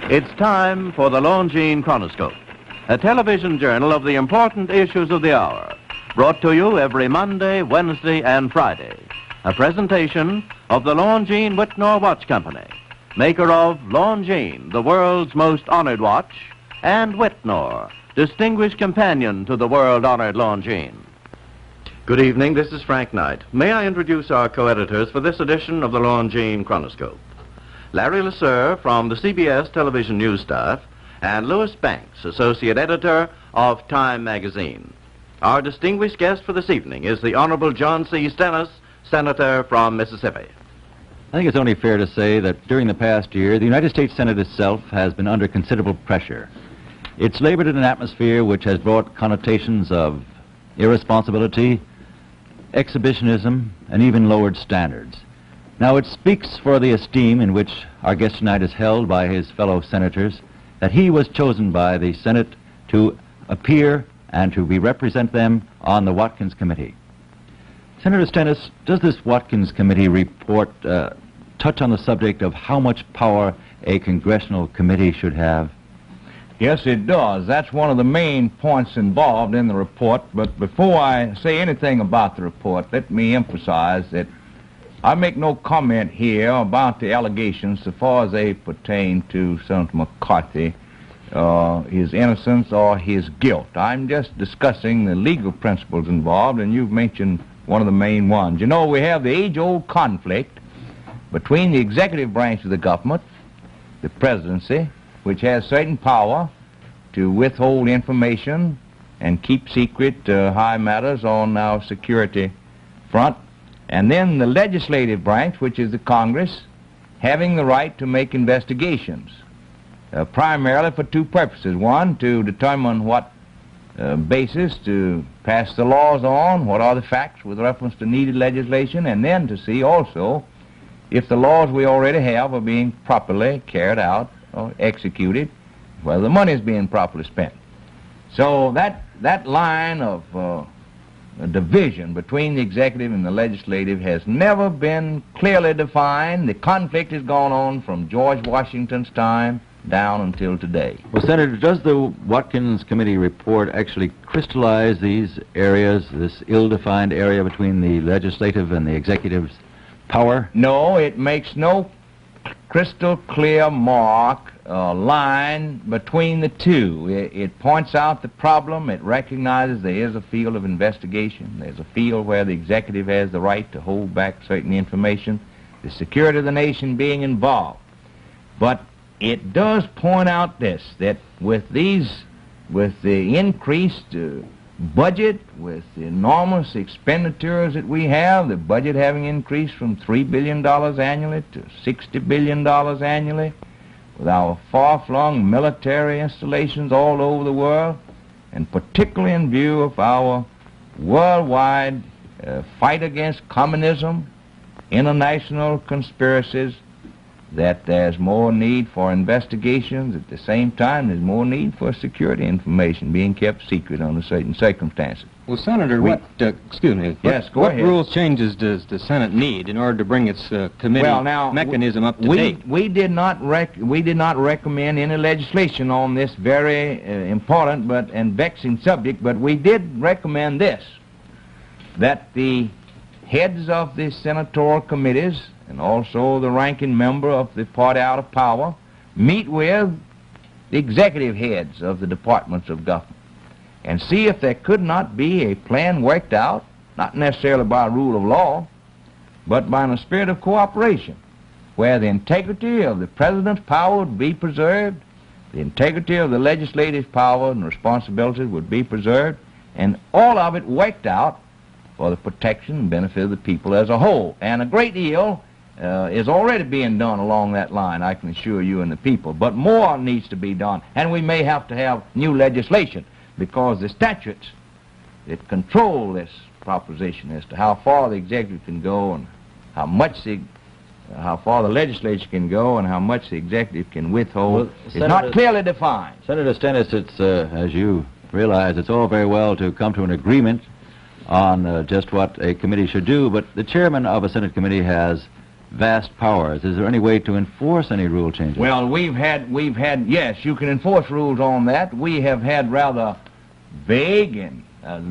It's time for the Longines Chronoscope, a television journal of the important issues of the hour, brought to you every Monday, Wednesday, and Friday. A presentation of the Longines Whitnor Watch Company, maker of Longines, the world's most honored watch, and Whitnor, distinguished companion to the world-honored Longines. Good evening, this is Frank Knight. May I introduce our co-editors for this edition of the Longines Chronoscope? Larry Lasser from the CBS television news staff, and Louis Banks, associate editor of Time magazine. Our distinguished guest for this evening is the Honorable John C. Stennis, Senator from Mississippi. I think it's only fair to say that during the past year, the United States Senate itself has been under considerable pressure. It's labored in an atmosphere which has brought connotations of irresponsibility, exhibitionism, and even lowered standards. Now, it speaks for the esteem in which our guest tonight is held by his fellow senators that he was chosen by the Senate to appear and to represent them on the Watkins Committee. Senator Stennis, does this Watkins Committee report touch on the subject of how much power a congressional committee should have? Yes, it does. That's one of the main points involved in the report. But before I say anything about the report, let me emphasize that I make no comment here about the allegations so far as they pertain to Senator McCarthy, his innocence or his guilt. I'm just discussing the legal principles involved, and you've mentioned one of the main ones. You know, we have the age-old conflict between the executive branch of the government, the presidency, which has certain power to withhold information and keep secret high matters on our security front, and then the legislative branch, which is the Congress, having the right to make investigations, primarily for two purposes. One, to determine what basis to pass the laws on, what are the facts with reference to needed legislation, and then to see also if the laws we already have are being properly carried out or executed, whether the money is being properly spent. So that line of division between the executive and the legislative has never been clearly defined. The conflict has gone on from George Washington's time down until today. Well, Senator, does the Watkins Committee report actually crystallize these areas, this ill-defined area between the legislative and the executive's power? No, it makes no crystal clear line between the two. It points out the problem. It recognizes there is a field of investigation. There's a field where the executive has the right to hold back certain information, the security of the nation being involved. But it does point out this, that with the increased budget, with the enormous expenditures that we have, the budget having increased from $3 billion annually to $60 billion annually, with our far-flung military installations all over the world, and particularly in view of our worldwide fight against communism, international conspiracies, that there's more need for investigations. At the same time, there's more need for security information being kept secret under certain circumstances. Well, Senator, what rules changes does the Senate need in order to bring its committee mechanism up to date? We did not recommend any legislation on this very important and vexing subject, but we did recommend this, that the heads of the senatorial committees and also the ranking member of the party out of power meet with the executive heads of the departments of government and see if there could not be a plan worked out, not necessarily by rule of law, but by a spirit of cooperation, where the integrity of the president's power would be preserved, the integrity of the legislative power and responsibilities would be preserved, and all of it worked out for the protection and benefit of the people as a whole. And a great deal is already being done along that line, I can assure you and the people. But more needs to be done, and we may have to have new legislation, because the statutes that control this proposition as to how far the executive can go and how far the legislature can go and how much the executive can withhold is not clearly defined. Senator Stennis, it's, as you realize, it's all very well to come to an agreement on just what a committee should do, but the chairman of a Senate committee has vast powers. Is there any way to enforce any rule changes? Well, yes, you can enforce rules on that. We have had rather vague and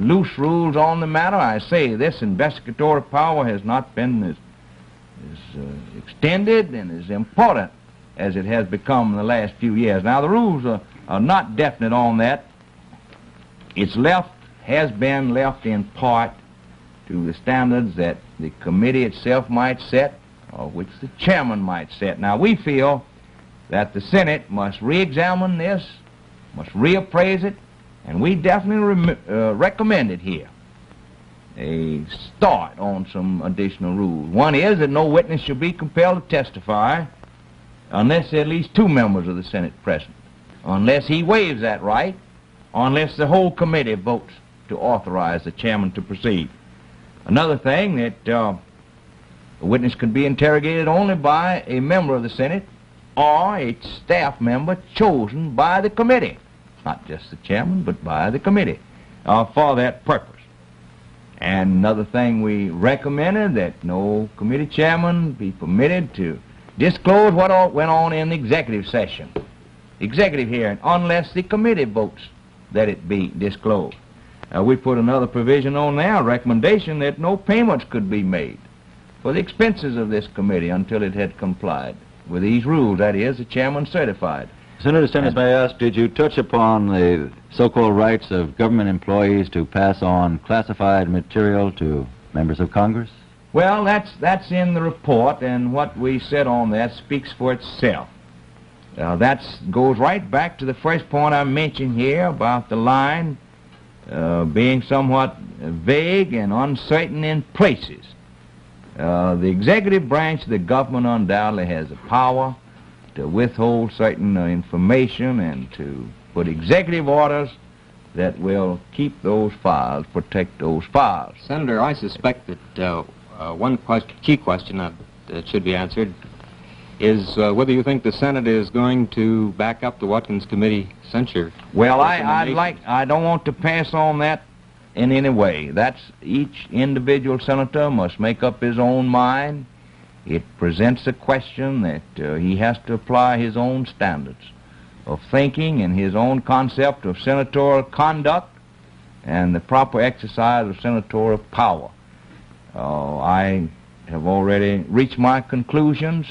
loose rules on the matter. I say this investigatory power has not been as extended and as important as it has become in the last few years. Now, the rules are not definite on that. Has been left in part to the standards that the committee itself might set, or which the chairman might set. Now, we feel that the Senate must re-examine this, must reappraise it, and we definitely recommend it here. A start on some additional rules. One is that no witness shall be compelled to testify unless there are at least 2 members of the Senate present, unless he waives that right, unless the whole committee votes to authorize the chairman to proceed. Another thing, that a witness can be interrogated only by a member of the Senate or a staff member chosen by the committee, not just the chairman, but by the committee for that purpose. And another thing we recommended, that no committee chairman be permitted to disclose what went on in the executive session, executive hearing, unless the committee votes that it be disclosed. We put another provision on there, a recommendation that no payments could be made for the expenses of this committee until it had complied with these rules. That is, the chairman certified. Senator Stennis, may I ask, did you touch upon the so-called rights of government employees to pass on classified material to members of Congress? Well, that's in the report, and what we said on that speaks for itself. That goes right back to the first point I mentioned here about the line being somewhat vague and uncertain in places. The executive branch of the government undoubtedly has the power to withhold certain information and to put executive orders that will keep those files, protect those files. Senator, I suspect that one key question that should be answered is whether you think the Senate is going to back up the Watkins Committee censure. Well, I don't want to pass on that in any way. That's each individual senator must make up his own mind. It presents a question that he has to apply his own standards of thinking and his own concept of senatorial conduct and the proper exercise of senatorial power. I have already reached my conclusions,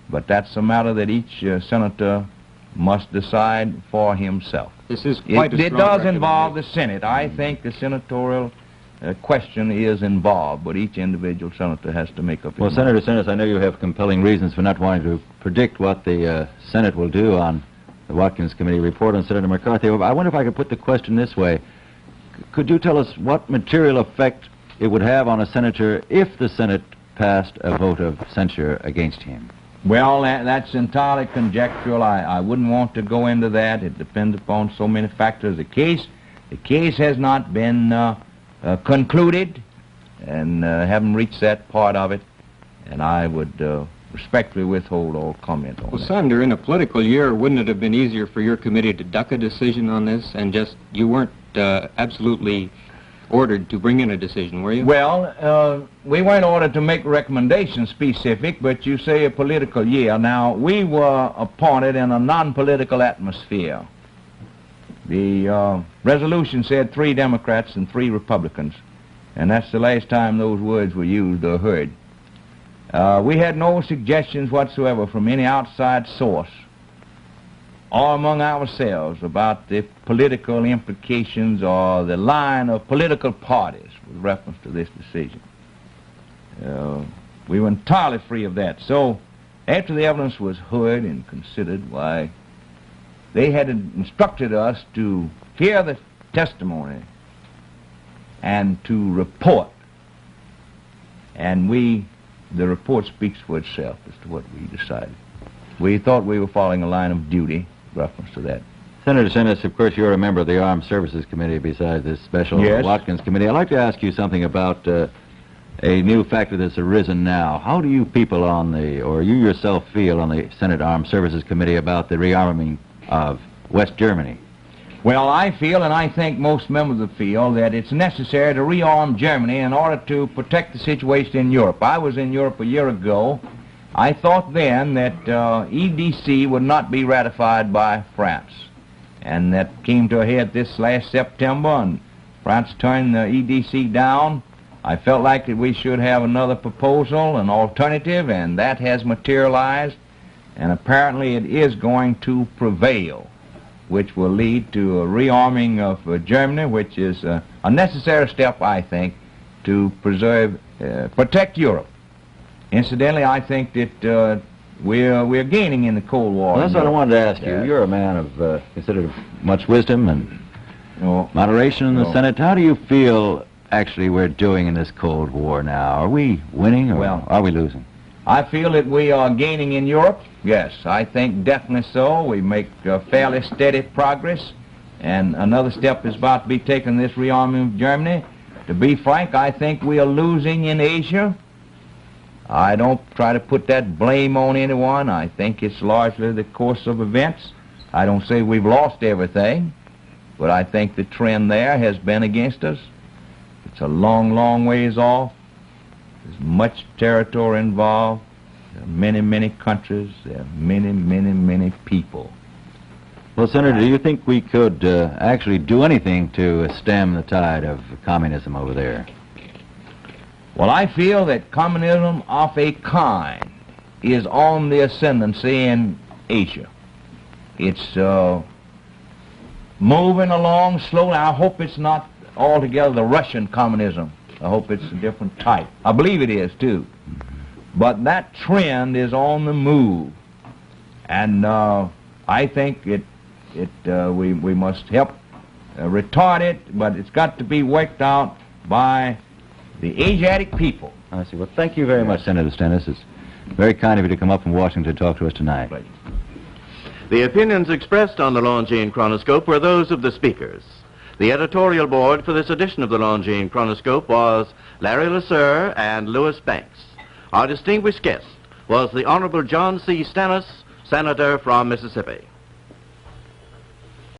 but that's a matter that each senator must decide for himself. This is quite a strong It does involve the Senate. I think the senatorial question is involved, but each individual senator has to make up his mind. Well, Senator Stennis, I know you have compelling reasons for not wanting to predict what the Senate will do on the Watkins Committee report on Senator McCarthy. I wonder if I could put the question this way. Could you tell us what material effect it would have on a senator if the Senate passed a vote of censure against him? Well, that's entirely conjectural. I wouldn't want to go into that. It depends upon so many factors. The case has not been concluded, and haven't reached that part of it, and I would respectfully withhold all comment on that. Well, Senator, in a political year, wouldn't it have been easier for your committee to duck a decision on this and just, you weren't absolutely ordered to bring in a decision, were you? Well, we weren't ordered to make recommendations specific, but you say a political year. Now, we were appointed in a non-political atmosphere. The resolution said 3 Democrats and 3 Republicans, and that's the last time those words were used or heard. We had no suggestions whatsoever from any outside source or among ourselves about the political implications or the line of political parties with reference to this decision. We were entirely free of that. So after the evidence was heard and considered, why, they had instructed us to hear the testimony and to report. And the report speaks for itself as to what we decided. We thought we were following a line of duty with reference to that. Senator Stennis, of course, you're a member of the Armed Services Committee besides this special Watkins Committee. I'd like to ask you something about a new factor that's arisen now. How do you people or you yourself feel on the Senate Armed Services Committee about the rearming of West Germany? Well, I feel, and I think most members feel, that it's necessary to rearm Germany in order to protect the situation in Europe. I was in Europe a year ago, I thought then that EDC would not be ratified by France. And that came to a head this last September, and France turned the EDC down. I felt like that we should have another proposal, an alternative, and that has materialized. And apparently it is going to prevail, which will lead to a rearming of Germany, which is a necessary step, I think, to protect Europe. Incidentally, I think that we're gaining in the Cold War. Well, that's what I wanted to ask you. You're a man of considered much wisdom and moderation in the Senate. How do you feel actually we're doing in this Cold War now? Are we winning or are we losing? I feel that we are gaining in Europe. Yes, I think definitely so. We make fairly steady progress, and another step is about to be taken, this rearming of Germany. To be frank, I think we are losing in Asia. I don't try to put that blame on anyone. I think it's largely the course of events. I don't say we've lost everything, but I think the trend there has been against us. It's a long, long ways off. There's much territory involved. There are many, many countries. There are many, many, many people. Well, Senator, do you think we could actually do anything to stem the tide of communism over there? Well, I feel that communism of a kind is on the ascendancy in Asia. It's moving along slowly. I hope it's not altogether the Russian communism. I hope it's a different type. I believe it is, too. But that trend is on the move. And I think we must help retard it, but it's got to be worked out by the Asiatic people. I see. Well, thank you very much, Senator Stennis. It's very kind of you to come up from Washington to talk to us tonight. Pleasure. The opinions expressed on the Longines Chronoscope were those of the speakers. The editorial board for this edition of the Longines Chronoscope was Larry LeSueur and Louis Banks. Our distinguished guest was the Honorable John C. Stennis, Senator from Mississippi.